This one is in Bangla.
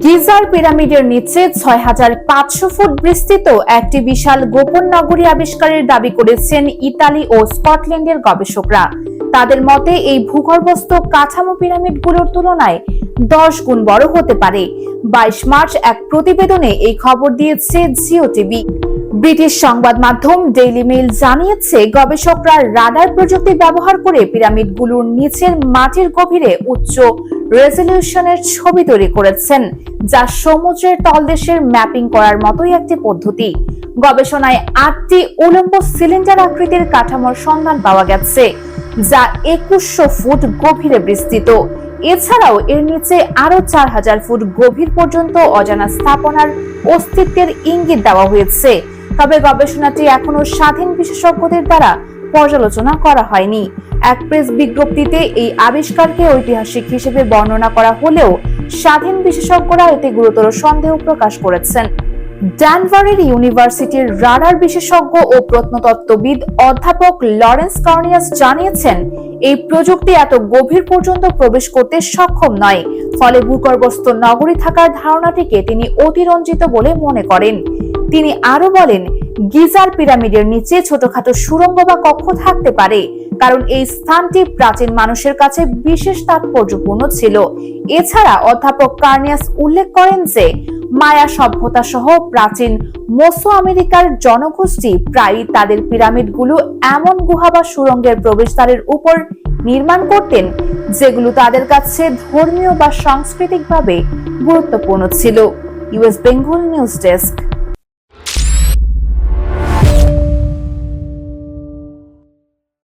গিজার পিরামিডের নিচে ৬৫০০ ফুট বিস্তৃত একটি বিশাল গোপন নগরী আবিষ্কারের দাবি করেছেন ইতালি ও স্কটল্যান্ডের গবেষকরা। তাদের মতে এই ভূগর্ভস্থ কাঠামো পিরামিডগুলোর তুলনায় 10 গুণ বড় হতে পারে। 22 মার্চ এক প্রতিবেদনে এই খবর দিয়েছে জিও টিভি। ব্রিটিশ সংবাদ মাধ্যম ডেইলি মেইল জানিয়েছে, গবেষকরা রাডার প্রযুক্তি ব্যবহার করে পিরামিডগুলোর নিচের মাটির গভীরে উচ্চ রেজলিউশনের ছবি তৈরি করেছেন, যা সমুদ্রের তলদেশের ম্যাপিং করার মতোই একটি পদ্ধতি। গবেষণায় 8টি উলম্ব সিলিন্ডার আকৃতির কাঠামোর সন্ধান পাওয়া গেছে, যা 2100 ফুট গভীরে বিস্তৃত। এছাড়াও এর নিচে আরো 4000 ফুট গভীর পর্যন্ত অজানা স্থাপনার অস্তিত্বের ইঙ্গিত দেওয়া হয়েছে। তবে গবেষণাটি এখনো স্বাধীন বিশেষজ্ঞদের দ্বারা পর্যালোচনা করা হয়নি। এক প্রেস বিজ্ঞপ্তিতে এই আবিষ্কারকে ঐতিহাসিক হিসেবে বর্ণনা করা হলেও স্বাধীন বিশেষজ্ঞরা এতে গুরুতর সন্দেহ প্রকাশ করেছেন। ড্যানভারের ইউনিভার্সিটির রাডার বিশেষজ্ঞ ও প্রত্নতত্ত্ববিদ অধ্যাপক লরেন্স কর্নিয়াস জানিয়েছেন, এই প্রযুক্তি এত গভীর পর্যন্ত প্রবেশ করতে সক্ষম নয়, ফলে ভূগর্ভস্থ নগরী থাকার ধারণাটিকে তিনি অতিরঞ্জিত বলে মনে করেন। তিনি আরো বলেন, গিজার পিরামিডের নিচে ছোটখাটো সুড়ঙ্গ বা কক্ষ থাকতে পারে, কারণ এই স্থানটি প্রাচীন মানুষের কাছে বিশেষ তাৎপর্যপূর্ণ ছিল। এছাড়া অধ্যাপক কর্নিয়াস উল্লেখ করেন যে মায়া সভ্যতা সহ প্রাচীন মেসো আমেরিকার জনগোষ্ঠী প্রায়ই তাদের পিরামিডগুলো এমন গুহা বা সুড়ঙ্গের প্রবেশদ্বারের উপর নির্মাণ করতেন, যেগুলো তাদের কাছে ধর্মীয় বা সাংস্কৃতিকভাবে গুরুত্বপূর্ণ ছিল। US Bengal news desk.